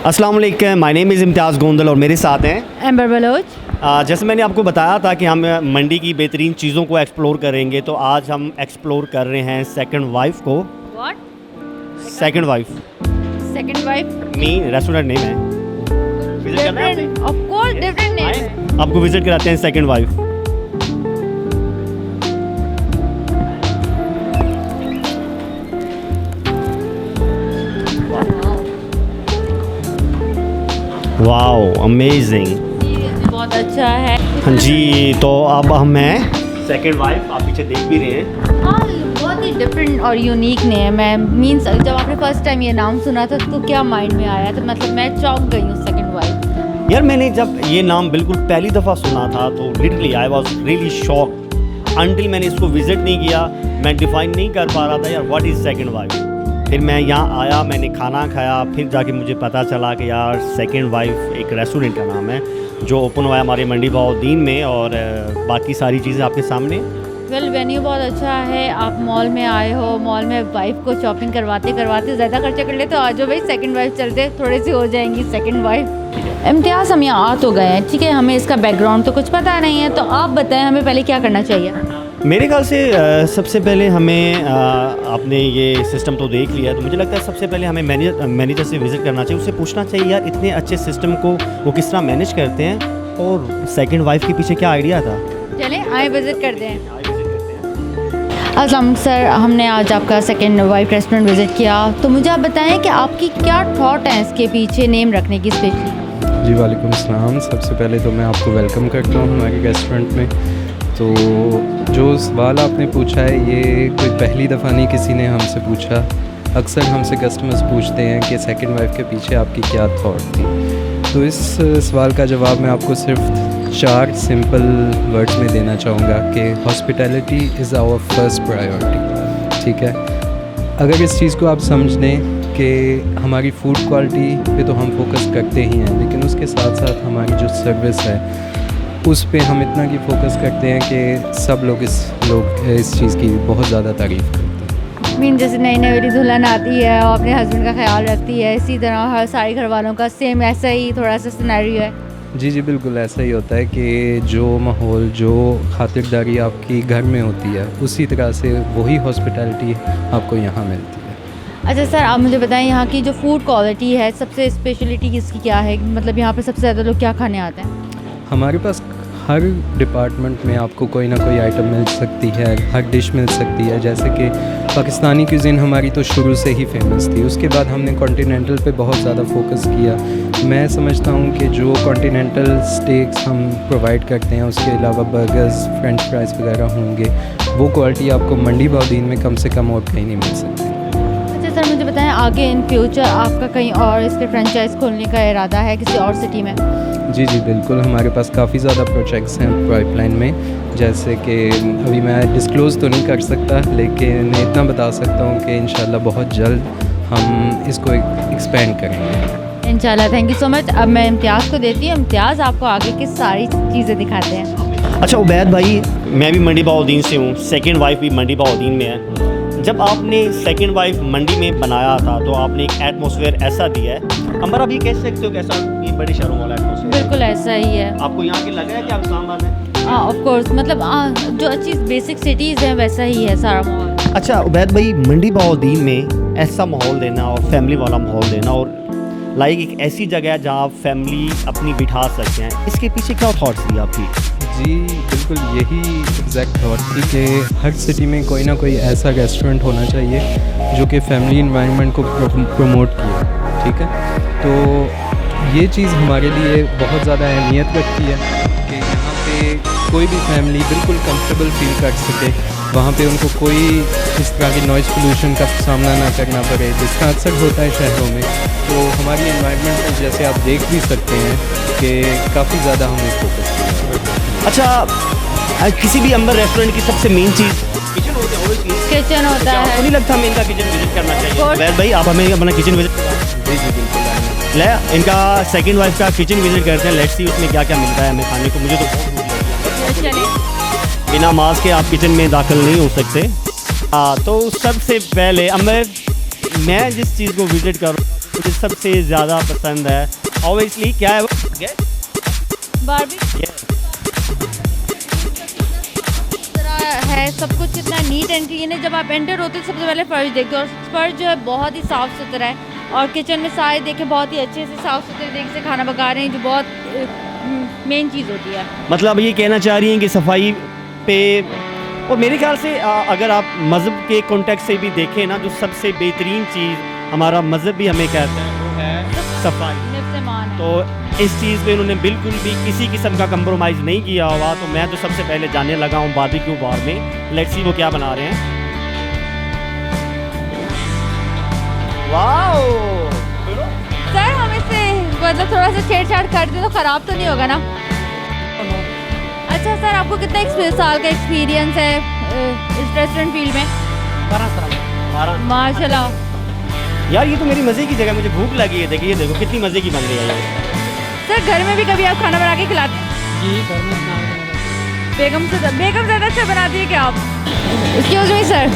अस्सलाम वालेकुम, my name is इम्तियाज़ गोंदल और मेरे साथ हैं एम्बर बलोच। जैसे मैंने आपको बताया था कि हम मंडी की बेहतरीन चीज़ों को एक्सप्लोर करेंगे, तो आज हम एक्सप्लोर कर रहे हैं सेकंड वाइफ को। What? Second wife second wife? नहीं, रेस्टोरेंट नेम है। विजिट करना है आपने? ऑफ कोर्स डिफरेंट नेम है। आपको विजिट कराते हैं सेकंड वाइफ। Wow, amazing. बहुत अच्छा है। हाँ जी, तो अब हम हैं सेकंड वाइफ, आप पीछे देख भी रहे हैं। हाँ, बहुत ही डिफरेंट और यूनिक नेम है। मीन्स जब आपने फर्स्ट टाइम ये नाम सुना था तो क्या माइंड में आया? तो मतलब मैं चौंक गई हूँ सेकंड वाइफ। यार, मैंने जब ये नाम बिल्कुल पहली दफ़ा सुना था तो literally I was really shocked until मैंने इसको विजिट नहीं किया। मैं डिफाइन नहीं कर पा रहा था यार व्हाट इज़ सेकंड वाइफ। फिर मैं यहाँ आया, मैंने खाना खाया, फिर जाके मुझे पता चला कि यार सेकंड वाइफ एक रेस्टोरेंट का नाम है जो ओपन हुआ है हमारे मंडी बहाउद्दीन में, और बाकी सारी चीज़ें आपके सामने। वेल, वेन्यू बहुत अच्छा है। आप मॉल में आए हो, मॉल में वाइफ को शॉपिंग करवाते करवाते ज़्यादा खर्चा कर ले तो आ जाओ भाई, सेकंड वाइफ चलते, थोड़ी सी हो जाएंगी सेकंड वाइफ। इम्तियाज़, हम यहाँ आ तो गए हैं, ठीक है, हमें इसका बैकग्राउंड तो कुछ पता नहीं है, तो आप बताएं हमें पहले क्या करना चाहिए? मेरे ख्याल से सबसे पहले हमें आपने ये सिस्टम तो देख लिया है, तो मुझे लगता है सबसे पहले हमें मैनेजर से विज़िट करना चाहिए। उससे पूछना चाहिए यार इतने अच्छे सिस्टम को वो किस तरह मैनेज करते हैं, और सेकंड वाइफ के पीछे क्या आइडिया था। चलें आए विज़िट करते हैं। अस्सलाम सर, हमने आज आपका सेकंड वाइफ रेस्टोरेंट विज़िट किया, तो मुझे आप बताएं कि आपकी क्या थॉट है इसके पीछे नेम रखने की स्पेशली? जी वालेकुम अस्सलाम। सबसे पहले तो मैं आपको वेलकम करता हूँ हमारे रेस्टोरेंट में। तो जो सवाल आपने पूछा है ये कोई पहली दफ़ा नहीं किसी ने हमसे पूछा। अक्सर हमसे कस्टमर्स पूछते हैं कि सेकंड वाइफ के पीछे आपकी क्या थॉट थी। तो इस सवाल का जवाब मैं आपको सिर्फ 4 सिंपल वर्ड्स में देना चाहूँगा कि hospitality is our first priority. ठीक है, अगर इस चीज़ को आप समझ लें कि हमारी फूड क्वालिटी पे तो हम फोकस करते ही हैं, लेकिन उसके साथ साथ हमारी जो सर्विस है उस पे हम इतना की फोकस करते हैं कि सब लोग इस चीज़ की बहुत ज़्यादा तारीफ़ करते हैं। मीन जैसे नई नई वाली दुल्हन आती है और अपने हस्बैंड का ख्याल रखती है, इसी तरह हर सारे घर वालों का सेम ऐसा ही थोड़ा सा सिनेरियो है। जी जी बिल्कुल ऐसा ही होता है कि जो माहौल, जो खातिरदारी आपकी घर में होती है, उसी तरह से वही हॉस्पिटैलिटी आपको यहाँ मिलती है। अच्छा सर, आप मुझे बताएं यहाँ की जो फूड क्वालिटी है, सबसे स्पेशलिटी इसकी क्या है? मतलब यहाँ पे सबसे ज़्यादा लोग क्या खाने आते हैं? हमारे पास हर डिपार्टमेंट में आपको कोई ना कोई आइटम मिल सकती है, हर डिश मिल सकती है। जैसे कि पाकिस्तानी क्यूज़िन हमारी तो शुरू से ही फेमस थी, उसके बाद हमने कॉन्टिनेंटल पे बहुत ज़्यादा फोकस किया। मैं समझता हूँ कि जो कॉन्टिनेंटल स्टेक्स हम प्रोवाइड करते हैं, उसके अलावा बर्गर्स, फ्रेंच फ्राइज़ वगैरह होंगे, वो क्वालिटी आपको मंडी बहाउद्दीन में कम से कम और कहीं नहीं मिल सकती। अच्छा सर, मुझे बताएं आगे इन फ्यूचर आपका कहीं और इसके फ्रेंचाइज खोलने का इरादा है किसी और सिटी में? जी जी बिल्कुल, हमारे पास काफ़ी ज़्यादा प्रोजेक्ट्स हैं पाइपलाइन में। जैसे कि अभी मैं डिस्क्लोज़ तो नहीं कर सकता, लेकिन इतना बता सकता हूँ कि इंशाल्लाह बहुत जल्द हम इसको एक्सपेंड करेंगे इंशाल्लाह। Thank you so much. अब मैं इम्तियाज़ को देती हूँ, इम्तियाज़ आपको आगे की सारी चीज़ें दिखाते हैं। अच्छा उबैद भाई, मैं भी मंडी बहाउद्दीन से हूँ, सेकंड वाइफ भी मंडी बहाउद्दीन में है। जब आपने सेकंड वाइफ मंडी में बनाया था तो आपने एक एटमॉस्फेयर ऐसा दिया है, अंबर आप ये कह सकते हो कैसा ये बड़े शहरों वाला एटमॉस्फेयर? बिल्कुल ऐसा ही है। आपको यहाँ के लगा है कि आप इस्लामाबाद में? हाँ ऑफ कोर्स, मतलब जो अच्छी बेसिक सिटीज़ हैं वैसा ही है सारा माहौल। अच्छा उबैद भाई, मंडी बहाउद्दीन में ऐसा माहौल देना और फैमिली वाला माहौल देना, और लाइक एक ऐसी जगह है जहाँ आप फैमिली अपनी बिठा सकते हैं, इसके पीछे क्या थॉट्स थी आपकी? जी बिल्कुल यही एग्जैक्ट थॉट थी कि हर सिटी में कोई ना कोई ऐसा रेस्टोरेंट होना चाहिए जो कि फैमिली इन्वायरमेंट को प्रमोट किया। ठीक है, तो ये चीज़ हमारे लिए बहुत ज़्यादा अहमियत रखती है कि यहाँ पे कोई भी फैमिली बिल्कुल कंफर्टेबल फील कर सके, वहाँ पे उनको कोई इस तरह की नॉइज़ पोल्यूशन का सामना ना करना पड़े, जिसका अक्सर होता है शहरों में। तो हमारी इन्वायरमेंट में जैसे आप देख भी सकते हैं कि काफ़ी ज़्यादा हमें फोकस किया। अच्छा, किसी भी अंबर रेस्टोरेंट की सबसे मेन चीज़ किचन होता है, किचन होता है। आपको नहीं लगता हमें इनका किचन विजिट करना चाहिए? उबैद भाई, आप हमें अपना किचन विजिट। जी जी बिल्कुल, ले इनका सेकंड वाइफ का किचन विजिट करते हैं, लेट्स सी उसमें क्या क्या मिलता है हमें खाने को। मुझे तो बिना मास्क के आप किचन में दाखिल नहीं हो सकते। तो सबसे पहले अंबर, मैं जिस चीज़ को विजिट करूँ मुझे सबसे ज़्यादा पसंद है ऑब्वियसली क्या है वो बारबी है, सब कुछ इतना नीट एंड क्लीन है। जब आप एंटर होते हैं सबसे पहले फर्श देखते हो, और फर्श जो है बहुत ही साफ़ सुथरा है, और किचन में सारे देखें बहुत ही अच्छे से साफ़ सुथरे देख से खाना पका रहे हैं, जो बहुत मेन चीज़ होती है। मतलब ये कहना चाह रही हैं कि सफाई पे, और मेरे ख्याल से अगर आप मज़हब के कॉन्टेक्स्ट से भी देखें ना, जो सबसे बेहतरीन चीज़ हमारा मज़हब भी हमें कहता है वो है सफाई। तो इस चीज़ पे उन्होंने बिल्कुल भी किसी किस्म का कंप्रोमाइज़ नहीं किया हुआ। तो मैं तो सबसे पहले जाने लगा हूँ बारबेक्यू बार में, लेट्स सी वो क्या बना रहे हैं। वाओ सर हम इससे मतलब थोड़ा सा छेड़छाड़ कर दे तो ख़राब तो नहीं होगा ना? अच्छा सर, आपको कितना साल का एक्सपीरियंस है इस रेस्टोरेंट फील्ड में? 12 साल। माशाल्लाह। यार ये तो मेरी मज़े की जगह, मुझे भूख लगी है। देखिए, ये देखो कितनी मज़े की बन रही है ये। सर घर में भी कभी आप खाना बना के खिलाते हैं? जी घर में बेगम ज़्यादा अच्छा बनाती है क्या आप? एक्सक्यूज़ मी सर,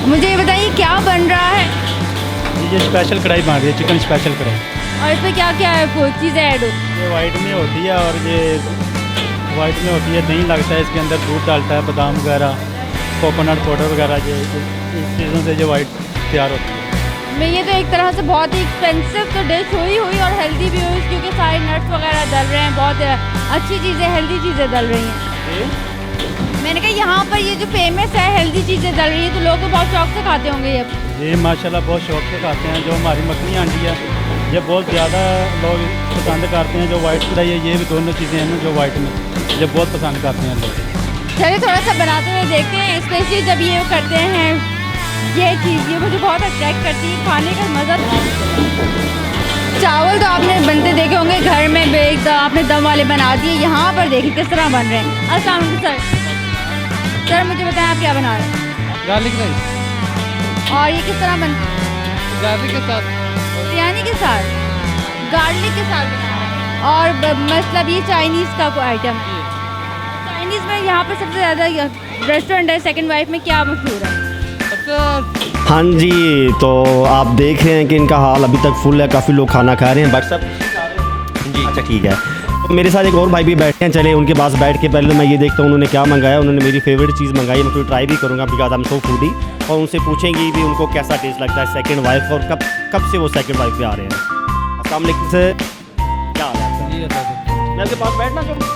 मुझे ये बताइए क्या बन रहा है? ये स्पेशल कढ़ाई बन रही है, चिकन स्पेशल कढ़ाई। और इसमें क्या क्या है चीज़ें ऐड होती ये वाइट में होती है, और ये वाइट में होती है, दही लगता है इसके अंदर, दूध डालता है, बादाम वगैरह, कोकोनट पाउडर वगैरह, ये इस चीज़ों से जो वाइट तैयार होती है। मैं ये तो एक तरह से बहुत ही एक्सपेंसिव तो डिश हुई और हेल्दी भी हुई, क्योंकि सारे नट्स वगैरह डल रहे हैं, बहुत अच्छी चीज़ें, हेल्दी चीज़ें डल रही हैं। मैंने कहा यहाँ पर ये जो फेमस है हेल्दी चीज़ें डल रही हैं, तो लोग तो बहुत शौक से खाते होंगे ये माशाल्लाह बहुत शौक से खाते हैं। जो हमारी मखनी आंटी है ये बहुत ज़्यादा लोग पसंद करते हैं। जो वाइट कढ़ाई है, ये भी दोनों चीज़ें हैं ना जो वाइट में, ये बहुत पसंद करते हैं लोग। चलिए थोड़ा सा बनाते हुए देखते हैं, स्पेशली जब ये करते हैं ये चीज़, ये मुझे बहुत अट्रैक्ट करती है, खाने का मज़ा। चावल तो आपने बनते देखे होंगे घर में, आपने दम वाले बना दिए, यहाँ पर देखिए किस तरह बन रहे हैं। अस्सलाम वालेकुम सर, मुझे बताएं आप क्या बना रहे हैं? Garlic rice. और ये किस तरह बनता है? गार्लिक के साथ, बिरयानी के साथ, गार्लिक के साथ बना रहे हैं। और मतलब ये चाइनीज़ का कोई आइटम है? चाइनीज़ में यहाँ पर सबसे ज़्यादा रेस्टोरेंट है सेकंड वाइफ में, क्या मशहूर है? हाँ जी, तो आप देख रहे हैं कि इनका हाल अभी तक फुल है, काफ़ी लोग खाना खा रहे हैं। बट सब जी अच्छा ठीक है। तो मेरे साथ एक और भाई भी बैठे हैं, चले उनके पास बैठ के पहले मैं ये देखता हूँ उन्होंने क्या मंगाया। उन्होंने मेरी फेवरेट चीज़ मंगाई, मैं थोड़ी ट्राई भी करूँगा because I am so foodie, और उनसे पूछेंगे भी उनको कैसा टेस्ट लगता है सेकंड वाइफ, और कब से वो सेकंड वाइफ पे आ रहे हैं। अस्सलाम वालेकुम सर, क्या हाल है आपका? मैं आपके पास बैठना चाहूँ।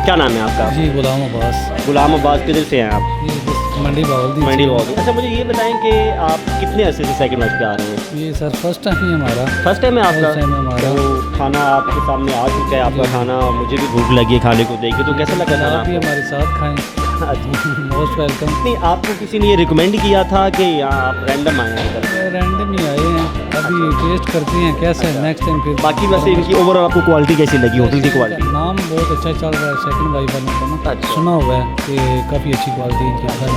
क्या नाम है आपका? जी गुलाम अब्बास। गुलाम अब्बास, किधर से हैं आप? ये मंडी बावल मंडी बावल। अच्छा मुझे ये बताएं कि आप कितने अरसे से सेकंड वाइफ पे आ रहे हैं? ये सर फर्स्ट टाइम ही हमारा। फर्स्ट टाइम है आपका? फर्स्ट टाइम है हमारा। तो खाना आपके सामने आ चुका है, आपका खाना, मुझे भी भूख लगी है खाने को देख के, तो कैसा लगा था? आप भी हमारे साथ खाएं। Most welcome. नहीं, आपको किसी ने ये रिकमेंड किया था कि यहाँ आप रैंडम आए हैं इधर? रैंडम ही आए हैं, अभी टेस्ट करते हैं कैसा है, नेक्स्ट टाइम फिर। बाकी वैसे इनकी ओवरऑल आपको क्वालिटी कैसी लगी, होटल की क्वालिटी? नाम बहुत अच्छा चल रहा है सेकंड वाइफ वालों का ना, अच्छा। सुना हुआ है कि काफ़ी अच्छी क्वालिटी की है,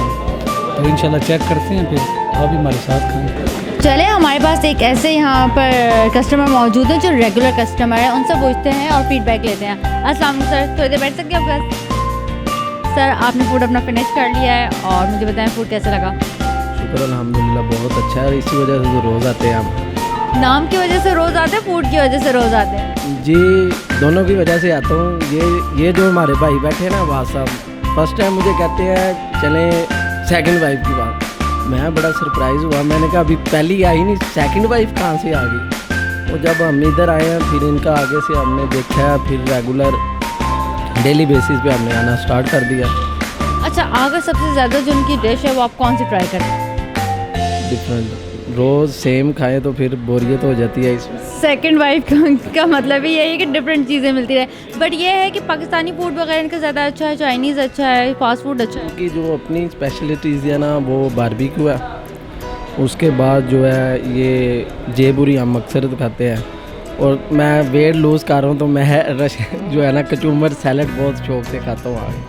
तो इंशाल्लाह चेक करते हैं, फिर आप भी हमारे साथ खाएं। चले, हमारे पास एक ऐसे यहाँ पर कस्टमर मौजूद हैं जो रेगुलर कस्टमर है, उनसे पूछते हैं और फीडबैक लेते हैं। अस्सलाम वालेकुम सर, थोड़ी देर बैठ सकते हैं आप? सर आपने फूड अपना फिनिश कर लिया है, और मुझे बताएं फूड कैसा लगा? शुक्र अल्हम्दुलिल्लाह बहुत अच्छा है, इसी वजह से तो रोज़ आते हैं हम। नाम की वजह से रोज़ आते हैं, फूड की वजह से रोज़ आते हैं? जी दोनों की वजह से आता हूँ। ये जो हमारे भाई बैठे हैं ना वहाँ साहब, फर्स्ट टाइम मुझे कहते हैं चलें सेकंड वाइफ की बात, मैं बड़ा सरप्राइज़ हुआ। मैंने कहा अभी पहली आई नहीं, सेकंड वाइफ कहाँ से आ गई। तो जब हम इधर आए हैं फिर इनका आगे से हमने देखा है, फिर रेगुलर डेली बेसिस पे हमने आना स्टार्ट कर दिया। अच्छा, अगर सबसे ज़्यादा जो उनकी डिश है वो आप कौन सी ट्राई करते हैं? डिफरेंट रोज़ सेम खाएं तो फिर बोरियत हो जाती है इसमें। सेकंड वाइफ का मतलब ही यही है कि डिफरेंट चीज़ें मिलती रहे। बट ये है कि पाकिस्तानी फूड वगैरह इनका ज़्यादा अच्छा है, चाइनीज़ अच्छा है, फास्ट फूड अच्छा है। की जो अपनी स्पेशलिटीज़ है ना वो बारबेक्यू है, उसके बाद जो है ये जेबुरी हम अक्सर खाते हैं, और मैं वेट लूज़ कर रहा हूँ तो मैं जो है ना कचूमर सैलड बहुत शौक से खाता हूँ आगे।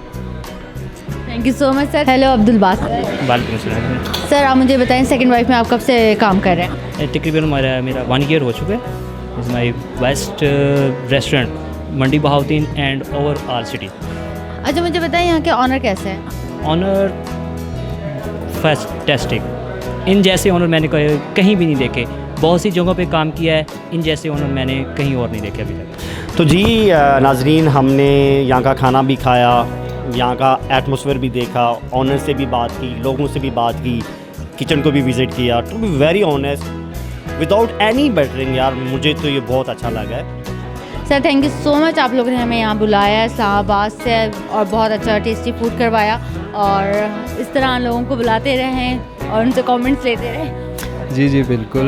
Thank you so much sir. Hello Abdul बास। वालेकुम अस्सलाम। सर आप मुझे बताएं सेकंड वाइफ में आप कब से काम कर रहे हैं? तकरीबन मेरा 1 ईयर हो चुका है। Is my best restaurant Mandi Bahauddin and overall city. अच्छा मुझे बताएं यहाँ के ऑनर कैसे हैं? ऑनर फैंटास्टिक, इन जैसे ऑनर मैंने कहीं भी नहीं देखे। बहुत सी जगहों पे काम किया है, इन जैसे ओनर मैंने कहीं और नहीं देखे अभी तक। तो जी नाजरीन, हमने यहाँ का खाना भी खाया, यहाँ का एटमॉस्फेयर भी देखा, ऑनर से भी बात की, लोगों से भी बात की, किचन को भी विज़िट किया। To be very honest, without any buttering यार, मुझे तो ये बहुत अच्छा लगा है। Sir thank you so much, आप लोगों ने हमें यहाँ बुलाया है इस्लामाबाद से और बहुत अच्छा टेस्टी फूड करवाया, और इस तरह लोगों को बुलाते रहें और उनसे कमेंट्स लेते रहें। जी जी बिल्कुल।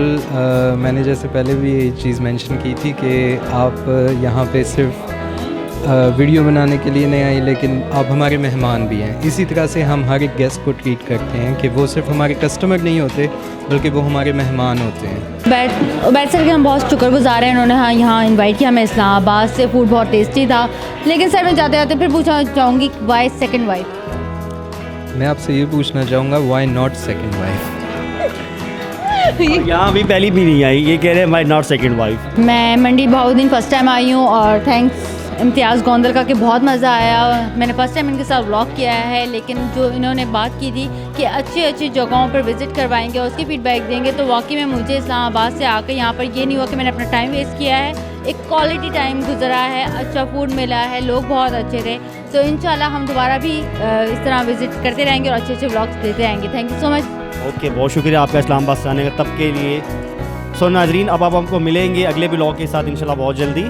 मैंने जैसे पहले भी ये चीज़ मेंशन की थी कि आप यहाँ पे सिर्फ वीडियो बनाने के लिए नहीं आई, लेकिन आप हमारे मेहमान भी हैं। इसी तरह से हम हर एक गेस्ट को ट्रीट करते हैं कि वो सिर्फ हमारे कस्टमर नहीं होते, बल्कि वो हमारे मेहमान होते हैं। बैठ सर के हम बहुत शुक्रगुजार हैं, उन्होंने यहाँ इनवाइट किया हमें इस्लामाबाद से। फूड बहुत टेस्टी था। लेकिन सर मैं जाते जाते फिर पूछना चाहूँगी, वाई सेकंड वाइफ? मैं आपसे ये पूछना चाहूँगा, वाई नॉट सेकंड वाइफ? यहाँ भी पहली भी नहीं आई, ये कह रहे हैं माई नॉट सेकंड वाइफ। मैं मंडी बहाउद्दीन फ़र्स्ट टाइम आई हूँ, और थैंक्स इम्तियाज़ गोंदल का कि बहुत मज़ा आया। मैंने फ़र्स्ट टाइम इनके साथ व्लॉग किया है, लेकिन जो इन्होंने बात की थी कि अच्छी अच्छी जगहों पर विज़िट करवाएंगे और उसकी फ़ीडबैक देंगे, तो वाकई में मुझे इस्लामाबाद से आकर यहाँ पर ये नहीं हुआ कि मैंने अपना टाइम वेस्ट किया है। एक क्वालिटी टाइम गुजरा है, अच्छा फूड मिला है, लोग बहुत अच्छे थे। तो इंशाल्लाह हम दोबारा भी इस तरह विज़िट करते रहेंगे और अच्छे अच्छे व्लॉग्स देते रहेंगे। Thank you so much. Okay, बहुत शुक्रिया आपका इस्लामाबाद से आने का तब के लिए। सो नाजरीन, अब आप हमको मिलेंगे अगले ब्लॉग के साथ इंशाल्लाह बहुत जल्दी।